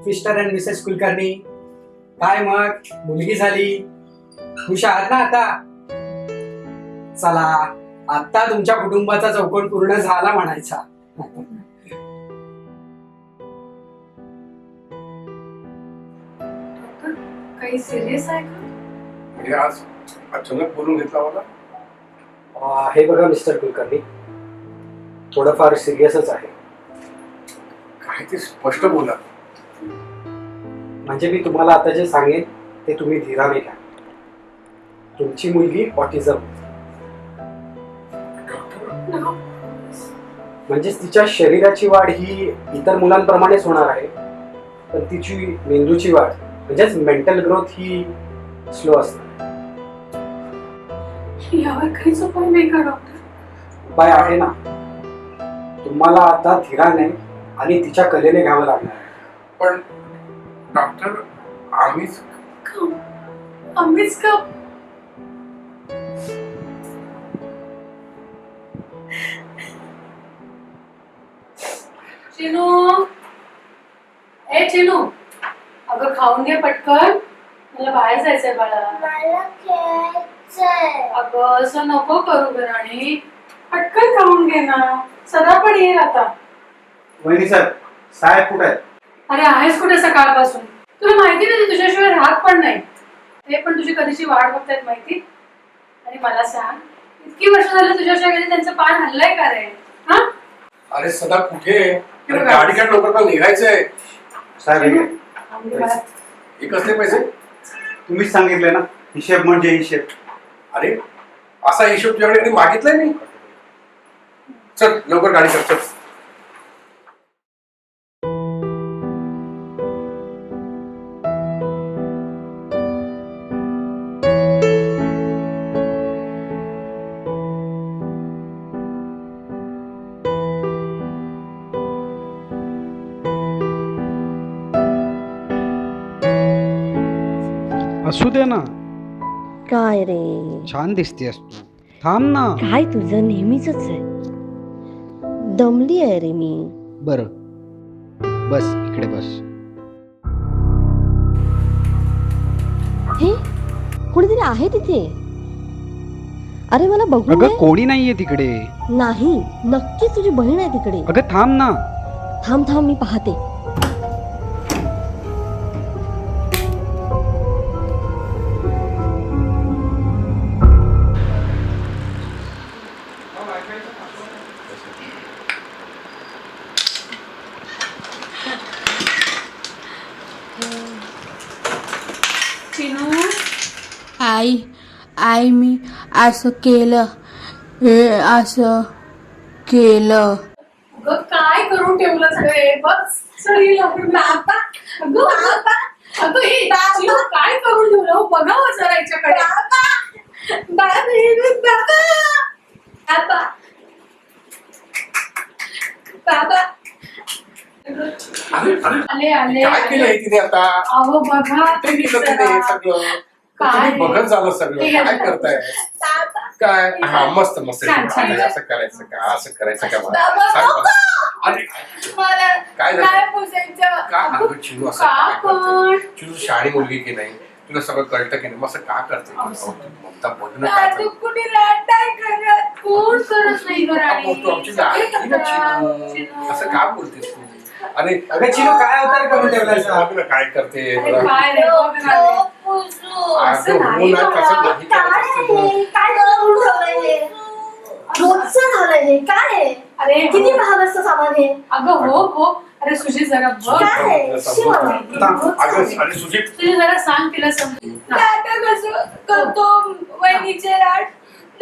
Mister and Mrs Kulkarni. काय मग मुलगी झाली, खुश आहात ना आता? चला, आता तुमच्या कुटुंबाचा चौकोन पूर्ण झाला म्हणायचा. काही सिरियस आहे का? म्हणजे आज अचानक बोलून घेतला मला. हे बघा मिस्टर कुलकर्णी, थोडंफार सिरियसच आहे. काय ते स्पष्ट बोला. म्हणजे मी तुम्हाला आता जे सांगेन ते तुम्ही धीराने घ्या. तुमची मुलगी ऑटिझम, म्हणजेच तिच्या शरीराची वाढ ही इतर मुलांप्रमाणेच होणार आहे, पण तिची मेंदूची वाढ म्हणजेच मेंटल ग्रोथ ही स्लो असणार. यावर काहीच उपाय नाही का डॉक्टर? उपाय आहे ना. तुम्हाला आता धीराने आणि तिच्या कलेने घ्यावं लागणार आहे. पण डॉक्टर, आम्हीच का? चिनू, ए चिनू, अगं खाऊन घे पटकन, मला बाहेर जायचंय बाळा. मला खेळायचंय. अगं असं नको करू ग राणी, पटकन खाऊन घे ना, सदा पण येईल आता. वहिनी साहेब कुठे आहेत? अरे आहेस कुठे सकाळपासून? तुला माहिती नाही ती तुझ्याशिवाय राहत पण नाही. ते पण तुझी कधीची वाट बघतायत माहिती. आणि मला सांग, इतकी वर्ष झालं तुझ्याशिवाय कधी त्यांचं पान हल्लंय का रे? हा? अरे सदा कुठे? गाडी घ्या, लवकर मला निघायचंय. साहेब हे कसले पैसे? तुम्हीच सांगितले ना, हिशेब म्हणजे हिशेब. अरे असा हिशोब तुझ्याकडे कधी मागितलाय मी. चल लवकर गाडी कर, चल. असू दे ना, काय रे? छान दिसतेस तू. थांब ना. काय तुझं नेहमीच आहे. दमली आहे रे मी. बर, बस इकडे बस. हे कोणीतरी आहे तिथे. अरे मला बघू अगं दे. कोणी नाहीये तिकडे. नाही, नक्कीच तुझी बहीण आहे तिकडे. अगं थांब ना. थांब थांब, मी पाहते. आई मी असं केलं, हे असं केलं. अगं काय करून ठेवलं सगळे बघ. सगळी लवकर बाबा, अगं अगं हे चिनू काय करून ठेवलं हो, बघावं जरा याच्याकडे. आले आले काय केलंय तिने आता? अहो बघा ते केलं तिने सगळं. काय? तुम्ही बघत झालं सगळं. काय करताय? काय? हा मस्त मस्त. छान, छान. असं करायचं का? असं करायचं का? मला सांग मला. अरे काय झालं? का अगं चिनू असं काय करते? चिनू शाळी मुलगी की नाही, तुला सगळं कळतं की नाही, मग असं का करते? ममता बघणं काय झालं? कोण करत नाही तू आमची लाडकी ना चिनू. असं का बोलतेस तू? अरे अगं चिनू, काय अवतार करून ठेवलाय सा? बघ ना काय करते. काय रे बघ ना रे. असं अगं नाही हो ना, बाळा. तसं नाही करायचं असतं. काय करून ठेवलंय हे? रोजचं झालंय हे. काय आहे? अरे किती महाग असतं सामान हे? अगं हो. अरे सुजी जरा बघ. काय आहे? शिवाय. अगं अरे सुजित, सुजी जरा सांग तिला समजून. दादा कसं करतो वहिनीचे लाड,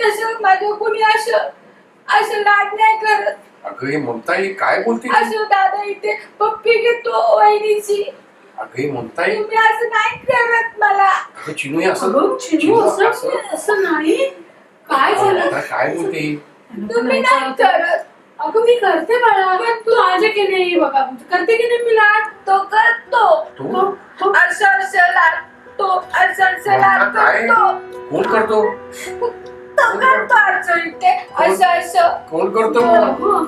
तसं माझं कुणी असं लाड नाही करत. अगं हे ममता ही काय बोलते? असं दादा इथे पप्पी घेतो वहिनीची. अगं हे ममता ही, तुम्ही असं नाही करत मला. अगं चिनू हे असं अगं चिनू असं नाही. काय झालं? ममता काय बोलते ही? तुम्ही नाही करत. अगं मी करते बाळा, पण तू माझे की नाही बघा, करते की नाही मी लाड? तो करतो. तू असं लाड तो असं लाड ममता काय? करतो. कोण करतो? तो करतो असं इथे असं कोण करतो? अगं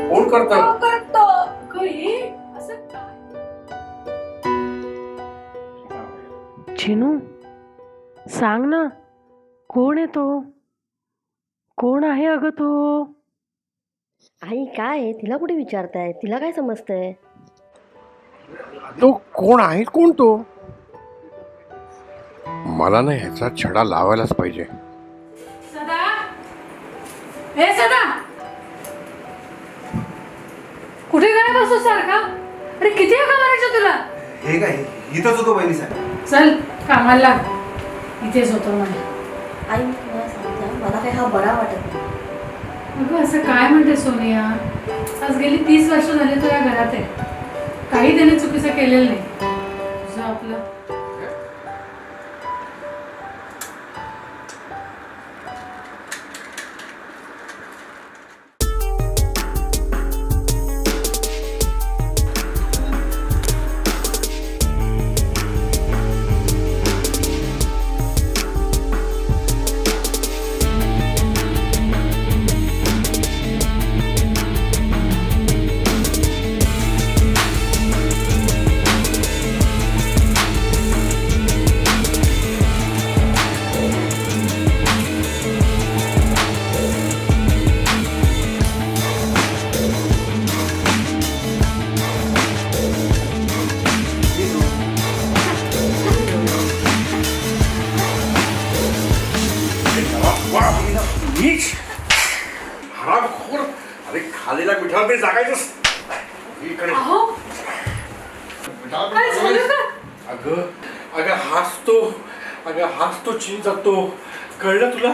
कोण करतो? तो करतो. अगं हे असं काय? चिनू सांग ना, कोण आहे तो? कोण आहे अगं तो? आई काय आहे? तिला कुठे विचारताय? तिला काय समजतंय? तो कोण आहे? कोण तो? मला ना ह्याचा छडा लावायलाच पाहिजे. सदा, हे सदा, कुठे काय बसतो सारखा? अरे किती का मारायचं तुला? हे काय इथंच होतो बहिणी साहेब. चल कामाला लाग. इथेच होतो मला. आई मला सांगता, मला काही हा बरा वाटत नाही. अगं असं काय म्हणते सोनिया? आज गेली 30 वर्ष झाली तो या घरात आहे. काही त्याने चुकीचं केलेलं नाही. तुझं आपलं हरामखोर! अरे खालेला मिठाला ते जागायचंच. इकडे अहो काय झालं का? अगं अगं हाच तो, अगं हाच तो चिन जातो. कळलं तुला?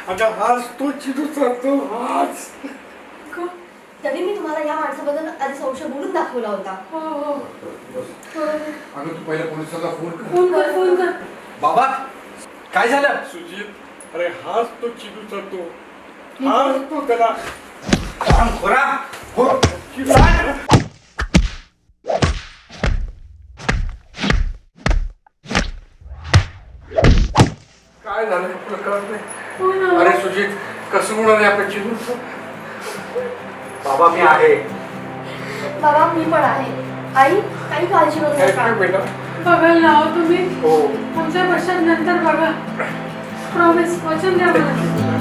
अगं हाच तो चिनू जातो. हाच. तरी मी तुम्हाला या माणसाबद्दल आधी संशय बोलून दाखवला होता. हो हो अगं तू पहिल्या पोलिसांना फोन कर. फोन कर फोन कर. बाबा काय झालं? सुजित, अरे हाच तो चिनू जातो. हाच तो त्याला खोरा हो. काय झालं तुला कळत नाही? हो ना. अरे सुजित, कसं होणार आहे आपल्या चिनू? बाबा मी आहे. बाबा मी पण आहे. आई काही काळजी करू काय नका. काय बेटा? बघायला लावा तुम्ही. हो. आमच्या वर्षात नंतर बघा. प्रॉमिस वचन द्या मला.